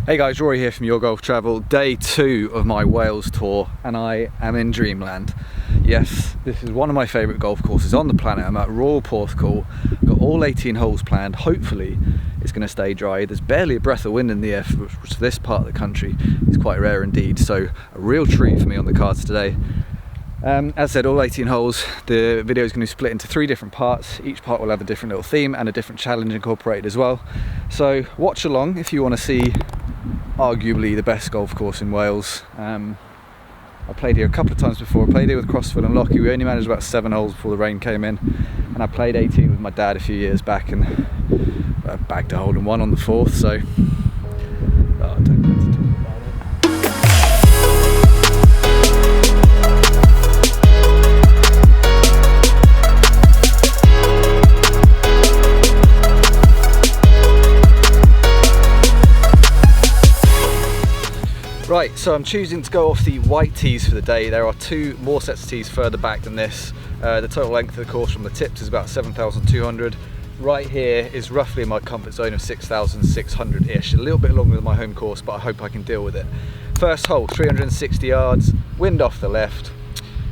Hey guys, Rory here from Your Golf Travel, day 2 of my Wales tour, and I am in dreamland. Yes, this is one of my favourite golf courses on the planet. I'm at Royal Porthcawl, got all 18 holes planned. Hopefully it's going to stay dry. There's barely a breath of wind in the air, which for this part of the country is quite rare indeed, so a real treat for me on the cards today. As I said, all 18 holes. The video is going to be split into 3 different parts. Each part will have a different little theme and a different challenge incorporated as well. So watch along if you want to see arguably the best golf course in Wales. I played here a couple of times before. I played here with Crossfield and Lockie. We only managed about 7 holes before the rain came in, and I played 18 with my dad a few years back and bagged a hole in one on the 4th, so I don't like to talk about it. Right, so I'm choosing to go off the white tees for the day. There are 2 more sets of tees further back than this. The total length of the course from the tips is about 7,200. Right here is roughly in my comfort zone of 6,600-ish. A little bit longer than my home course, but I hope I can deal with it. First hole, 360 yards, wind off the left,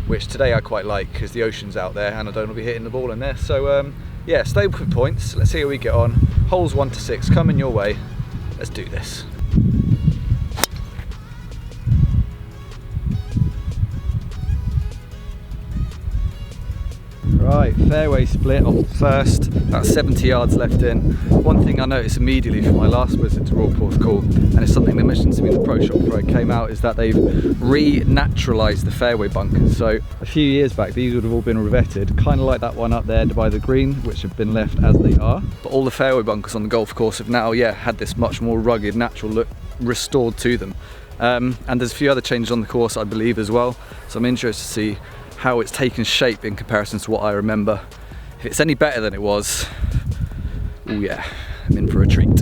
which today I quite like because the ocean's out there and I don't want to be hitting the ball in there. So yeah, stable for points. Let's see how we get on. Holes 1 to 6 coming your way. Let's do this. Right, fairway split off the first, about 70 yards left in. One thing I noticed immediately from my last visit to Royal Porthcawl, and it's something they mentioned to me in the pro shop before I came out, is that they've re-naturalised the fairway bunkers. So a few years back these would have all been revetted, kind of like that one up there by the green, which have been left as they are. But all the fairway bunkers on the golf course have now, had this much more rugged, natural look restored to them. And there's a few other changes on the course, I believe, as well. So I'm interested to see how it's taken shape in comparison to what I remember. If it's any better than it was, oh yeah, I'm in for a treat.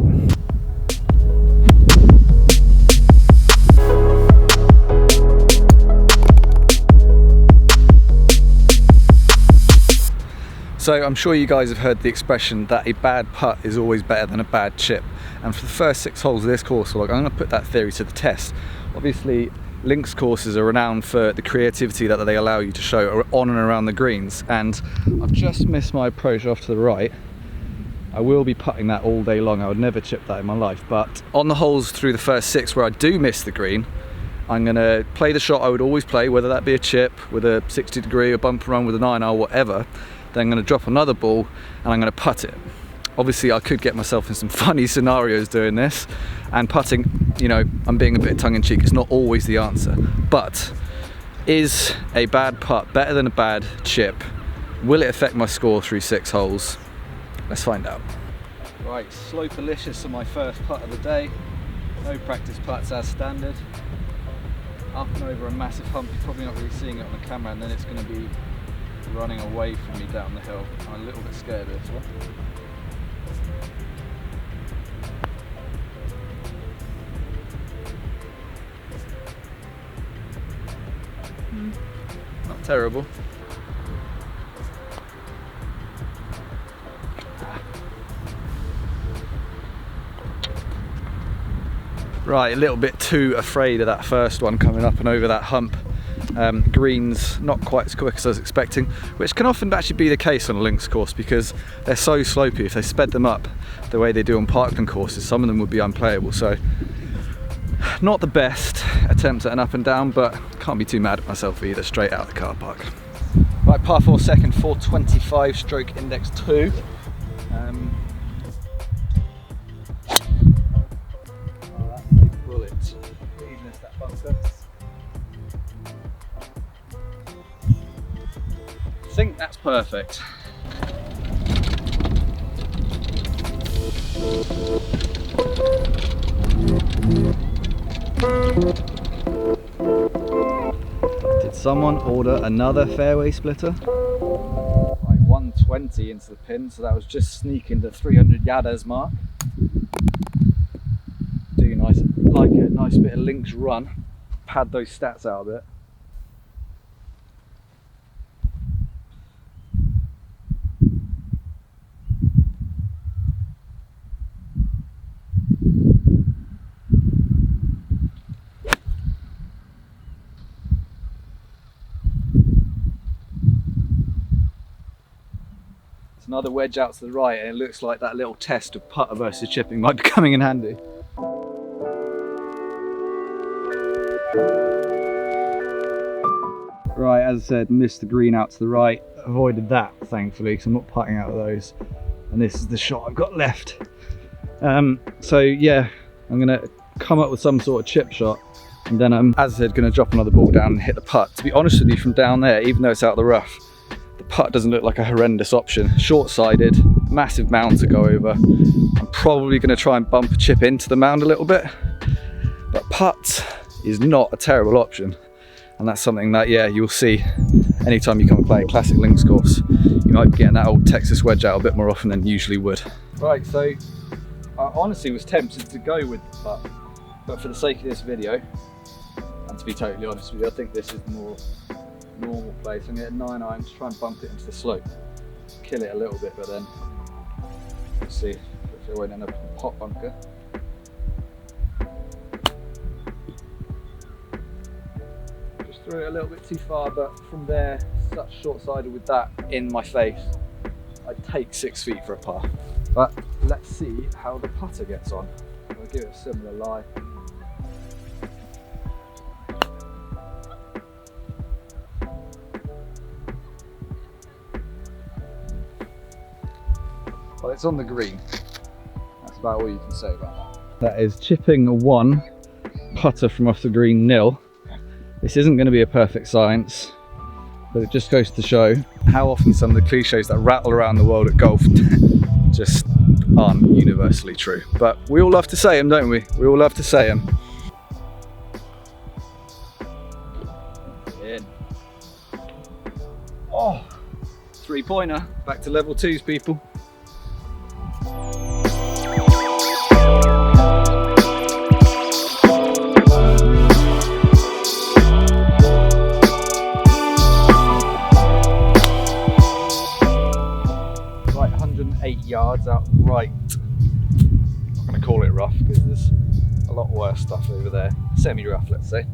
So I'm sure you guys have heard the expression that a bad putt is always better than a bad chip. And for the first 6 holes of this course, I'm going to put that theory to the test. Obviously, links courses are renowned for the creativity that they allow you to show on and around the greens, and I've just missed my approach off to the right. I will be putting that all day long. I would never chip that in my life, but on the holes through the first 6 where I do miss the green, I'm going to play the shot I would always play, whether that be a chip with a 60 degree, a bumper run with a 9-iron, whatever. Then I'm going to drop another ball and I'm going to putt it. Obviously I could get myself in some funny scenarios doing this, and putting, I'm being a bit tongue-in-cheek, it's not always the answer. But is a bad putt better than a bad chip? Will it affect my score through 6 holes? Let's find out. Right, Slope-alicious on my first putt of the day. No practice putts as standard. Up and over a massive hump. You're probably not really seeing it on the camera, and then it's going to be running away from me down the hill. I'm a little bit scared of this one. Not terrible. Right, a little bit too afraid of that first one coming up and over that hump. Greens not quite as quick as I was expecting, which can often actually be the case on a links course because they're so slopey. If they sped them up the way they do on parkland courses, some of them would be unplayable. So not the best attempt at an up and down, but can't be too mad at myself either, straight out of the car park. Right, par 4 second, 425 stroke index 2. Oh, that's a bullet. Even as that bunker. I think that's perfect. Did someone order another fairway splitter? Like 120 into the pin, so that was just sneaking the 300 yardas mark. Do nice, like a nice bit of links run, pad those stats out a bit. another wedge out to the right, and it looks like that little test of putter versus chipping might be coming in handy. Right, as I said, missed the green out to the right. Avoided that, thankfully, because I'm not putting out of those. And this is the shot I've got left. So yeah, I'm gonna come up with some sort of chip shot, and then I'm, as I said, gonna drop another ball down and hit the putt. To be honest with you, from down there, even though it's out of the rough, the putt doesn't look like a horrendous option. Short-sided, massive mound to go over. I'm probably gonna try and bump a chip into the mound a little bit, but putt is not a terrible option. And that's something that, yeah, you'll see anytime you come and play a classic links course. You might be getting that old Texas wedge out a bit more often than you usually would. Right, so I honestly was tempted to go with the putt, but for the sake of this video, and to be totally honest with you, I think this is the more normal place. I'm going to get 9-iron to try and bump it into the slope, kill it a little bit, but then we'll see if it won't end up in a pot bunker. Threw it a little bit too far, but from there, such short-sided with that in my face, I'd take 6 feet for a par. But let's see how the putter gets on. I'll give it a similar lie. Well, it's on the green. That's about all you can say about that. That is chipping a 1, putter from off the green 0. This isn't going to be a perfect science, but it just goes to show how often some of the cliches that rattle around the world at golf just aren't universally true. But we all love to say them, don't we? We all love to say them. In. Oh, 3-pointer. Back to level 2s, people. Yards out right. I'm not going to call it rough because there's a lot worse stuff over there. Semi-rough, let's say.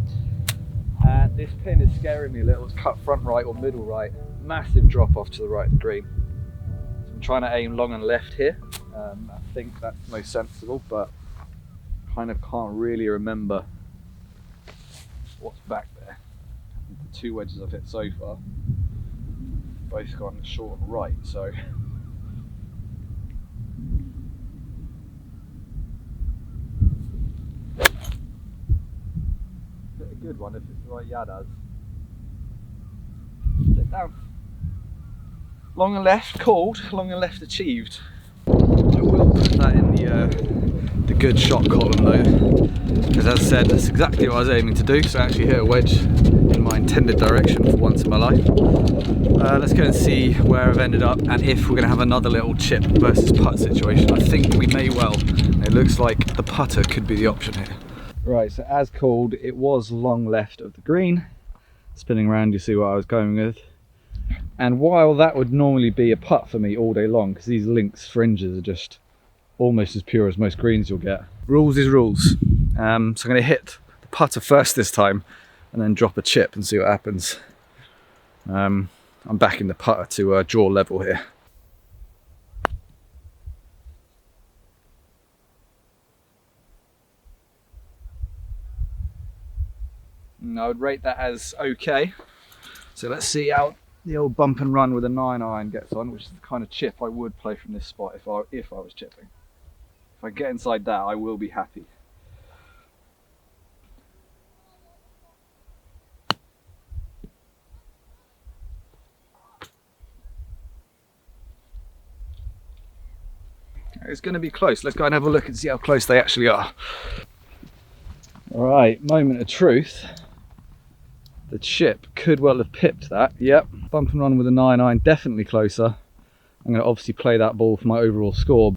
And this pin is scaring me a little. It's cut front right or middle right. Massive drop off to the right of the green. So I'm trying to aim long and left here. I think that's most sensible, but kind of can't really remember what's back there. The 2 wedges I've hit so far, both gone short and right, so good one if it's the right yadas. Sit down. Long and left called, long and left achieved. I will put that in the good shot column though, because as I said, that's exactly what I was aiming to do. So I actually hit a wedge in my intended direction for once in my life. Let's go and see where I've ended up and if we're going to have another little chip versus putt situation. I think we may well. It looks like the putter could be the option here. Right, so as called, it was long left of the green. Spinning around, you see what I was going with. And while that would normally be a putt for me all day long, because these links fringes are just almost as pure as most greens you'll get. Rules is rules. So I'm going to hit the putter first this time, and then drop a chip and see what happens. I'm backing the putter to draw level here. I would rate that as okay. So let's see how the old bump and run with a 9-iron gets on, which is the kind of chip I would play from this spot if I was chipping. If I get inside that, I will be happy. It's going to be close. Let's go and have a look and see how close they actually are. Alright, moment of truth. The chip could well have pipped that. Yep, bump and run with a 9-iron, definitely closer. I'm going to obviously play that ball for my overall score.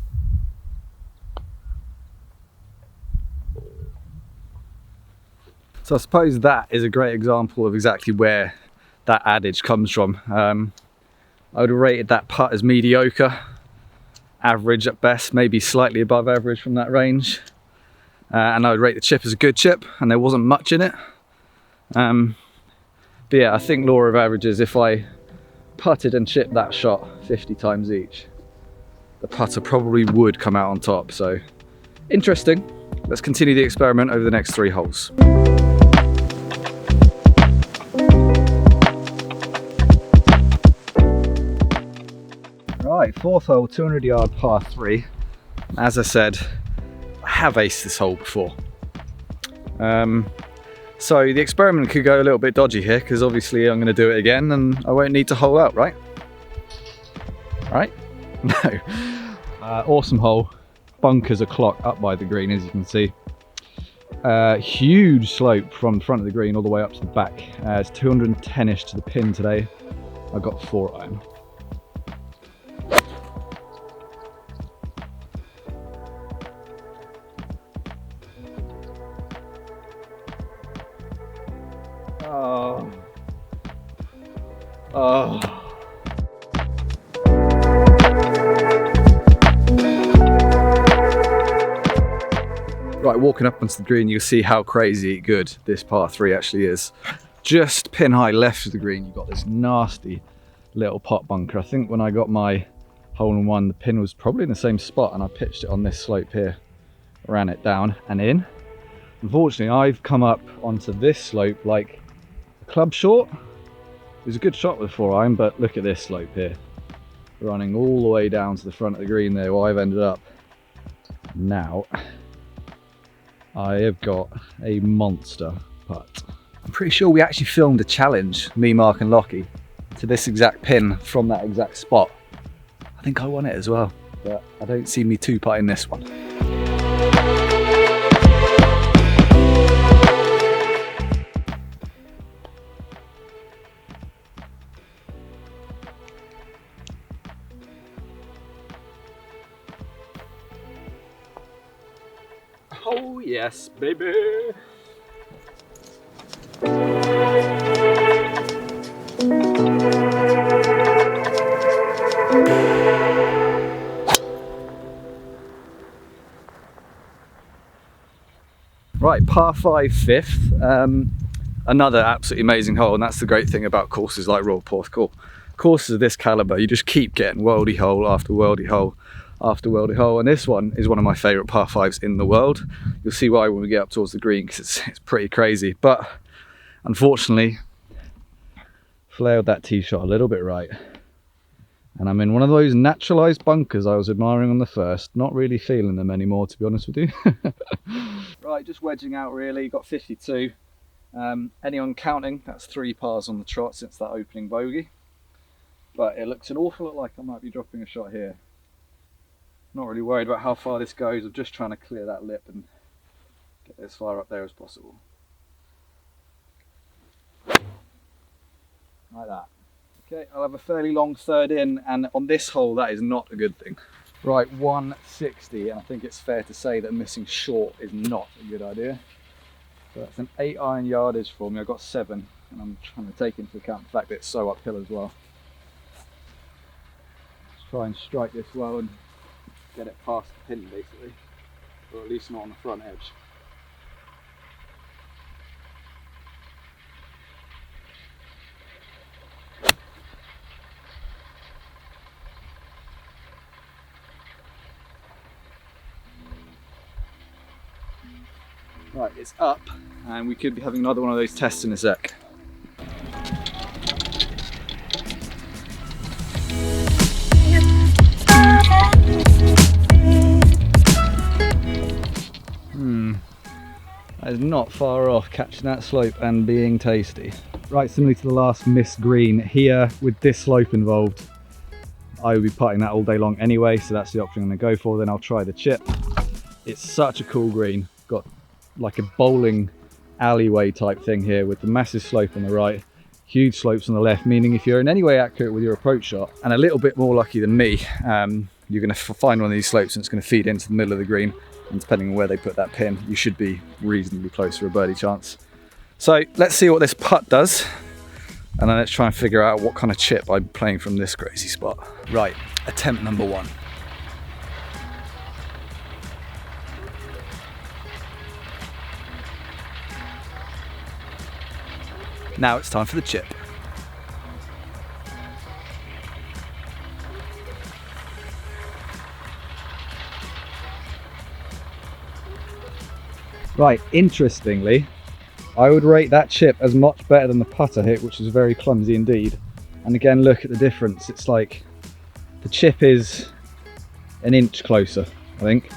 So I suppose that is a great example of exactly where that adage comes from. I would have rated that putt as mediocre, average at best, maybe slightly above average from that range. And I would rate the chip as a good chip, and there wasn't much in it. But yeah, I think law of averages, if I putted and chipped that shot 50 times each, the putter probably would come out on top. So interesting. Let's continue the experiment over the next 3 holes. Right, 4th hole, 200-yard par 3. As I said, I have aced this hole before. So the experiment could go a little bit dodgy here, because obviously I'm going to do it again and I won't need to hole out, right? Right? No. Awesome hole. Bunkers a clock up by the green, as you can see. Huge slope from the front of the green all the way up to the back. It's 210-ish to the pin today. I've got 4-iron. Oh. Right, walking up onto the green, you'll see how crazy good this par 3 actually is. Just pin high left of the green, you've got this nasty little pot bunker. I think when I got my hole-in-one, the pin was probably in the same spot and I pitched it on this slope here, ran it down and in. Unfortunately, I've come up onto this slope like a club short. It was a good shot with 4-iron, but look at this slope here. Running all the way down to the front of the green there, where I've ended up. Now, I have got a monster putt. I'm pretty sure we actually filmed a challenge, me, Mark and Lockie, to this exact pin from that exact spot. I think I won it as well, but I don't see me 2-putting this one. Oh yes, baby! Right, par 5 5th. Another absolutely amazing hole, and that's the great thing about courses like Royal Porthcawl. Courses of this calibre, you just keep getting worldy hole after worldy hole after worldy hole, and this one is one of my favourite par 5s in the world. You'll see why when we get up towards the green, because it's pretty crazy. But unfortunately, flailed that tee shot a little bit right, and I'm in one of those naturalised bunkers I was admiring on the first. Not really feeling them anymore, to be honest with you. Right, just wedging out really, got 52. Anyone counting, that's 3 pars on the trot since that opening bogey. But it looks an awful lot like I might be dropping a shot here. Not really worried about how far this goes, I'm just trying to clear that lip and get as far up there as possible. Like that. Okay, I'll have a fairly long third in, and on this hole that is not a good thing. Right, 160, and I think it's fair to say that missing short is not a good idea. So that's an 8-iron yardage for me. I've got 7, and I'm trying to take into account the fact that it's so uphill as well. Let's try and strike this well and get it past the pin basically, or at least not on the front edge. Right, it's up, and we could be having another one of those tests in a sec. That is not far off catching that slope and being tasty. Right, similarly to the last missed green here, with this slope involved, I will be putting that all day long anyway, so that's the option I'm going to go for. Then I'll try the chip. It's such a cool green. Got like a bowling alleyway type thing here with the massive slope on the right, huge slopes on the left, meaning if you're in any way accurate with your approach shot and a little bit more lucky than me, you're going to find one of these slopes and it's going to feed into the middle of the green, and depending on where they put that pin, you should be reasonably close for a birdie chance. So let's see what this putt does, and then let's try and figure out what kind of chip I'm playing from this crazy spot. Right, attempt number 1. Now it's time for the chip. Right, interestingly, I would rate that chip as much better than the putter hit, which was very clumsy indeed. And again, look at the difference. It's like the chip is an inch closer, I think.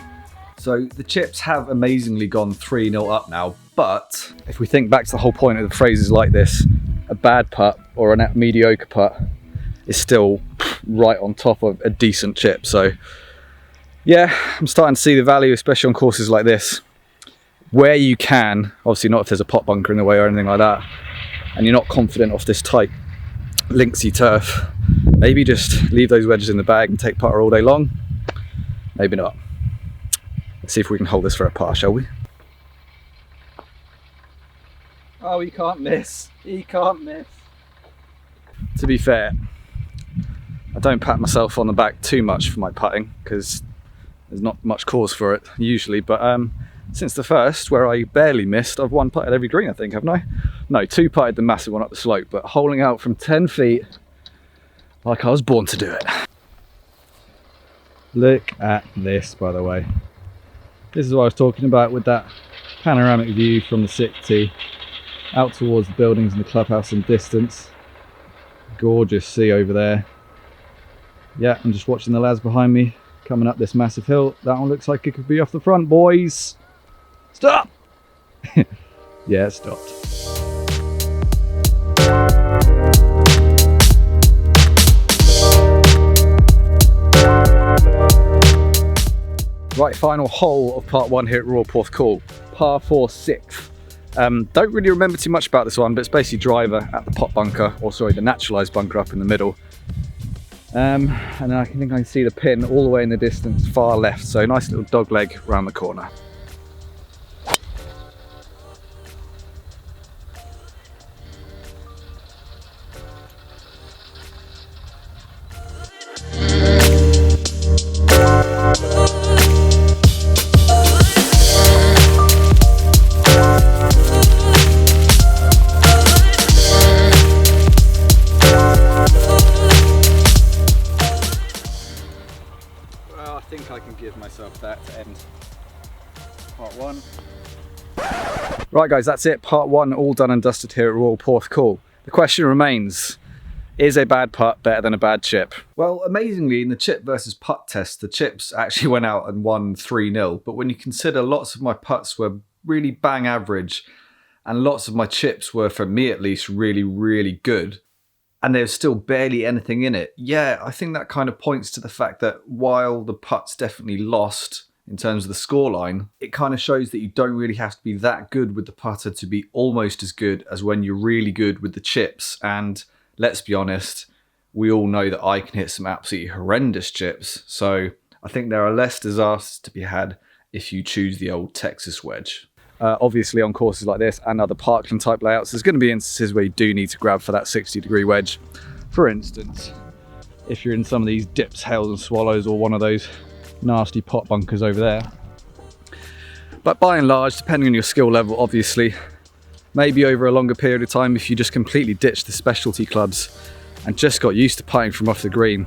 So the chips have amazingly gone 3-0 up now, but if we think back to the whole point of the phrases like this, a bad putt or a mediocre putt is still right on top of a decent chip. So yeah, I'm starting to see the value, especially on courses like this, where you can, obviously not if there's a pot bunker in the way or anything like that, and you're not confident off this tight linksy turf, maybe just leave those wedges in the bag and take putter all day long. Maybe not. Let's see if we can hold this for a par, shall we? Oh, he can't miss. He can't miss. To be fair, I don't pat myself on the back too much for my putting because there's not much cause for it usually, but since the first, where I barely missed, I've one putted every green, I think, haven't I? No, two putted the massive one up the slope, but holding out from 10 feet like I was born to do it. Look at this, by the way. This is what I was talking about with that panoramic view from the 6th tee out towards the buildings and the clubhouse in distance. Gorgeous sea over there. Yeah, I'm just watching the lads behind me coming up this massive hill. That one looks like it could be off the front, boys. Stop! Yeah, it stopped. Right, final hole of part 1 here at Royal Porthcawl, par 4 6th. Don't really remember too much about this one, but it's basically driver at the pot bunker, or sorry, the naturalised bunker up in the middle. And I think I can see the pin all the way in the distance, far left, so nice little dog leg around the corner. I can give myself that to end part 1. Right guys, that's it, part 1 all done and dusted here at Royal Porthcawl. The question remains, is a bad putt better than a bad chip? Well, amazingly, in the chip versus putt test, the chips actually went out and won 3-0, but when you consider lots of my putts were really bang average and lots of my chips were, for me at least, really, really good, and there's still barely anything in it. Yeah, I think that kind of points to the fact that while the putts definitely lost in terms of the scoreline, it kind of shows that you don't really have to be that good with the putter to be almost as good as when you're really good with the chips. And let's be honest, we all know that I can hit some absolutely horrendous chips. So I think there are less disasters to be had if you choose the old Texas wedge. Obviously on courses like this and other Parkland type layouts, there's going to be instances where you do need to grab for that 60-degree wedge. For instance, if you're in some of these dips, hails and swallows, or one of those nasty pot bunkers over there. But by and large, depending on your skill level, obviously, maybe over a longer period of time, if you just completely ditched the specialty clubs and just got used to putting from off the green,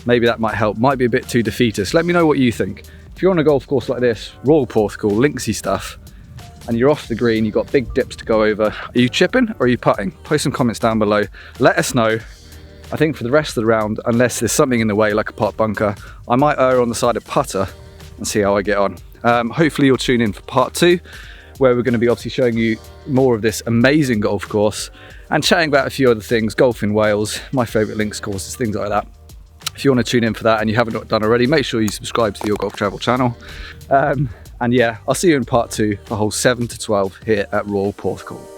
maybe that might help. Might be a bit too defeatist. Let me know what you think. If you're on a golf course like this, Royal Porthcawl, linksy stuff, and you're off the green, you've got big dips to go over, are you chipping or are you putting? Post some comments down below. Let us know. I think for the rest of the round, unless there's something in the way like a pot bunker, I might err on the side of putter and see how I get on. Hopefully you'll tune in for part 2, where we're going to be obviously showing you more of this amazing golf course and chatting about a few other things, golf in Wales, my favourite links courses, things like that. If you want to tune in for that and you haven't done already, make sure you subscribe to the Your Golf Travel channel. And yeah, I'll see you in part 2 for hole 7 to 12 here at Royal Porthcawl.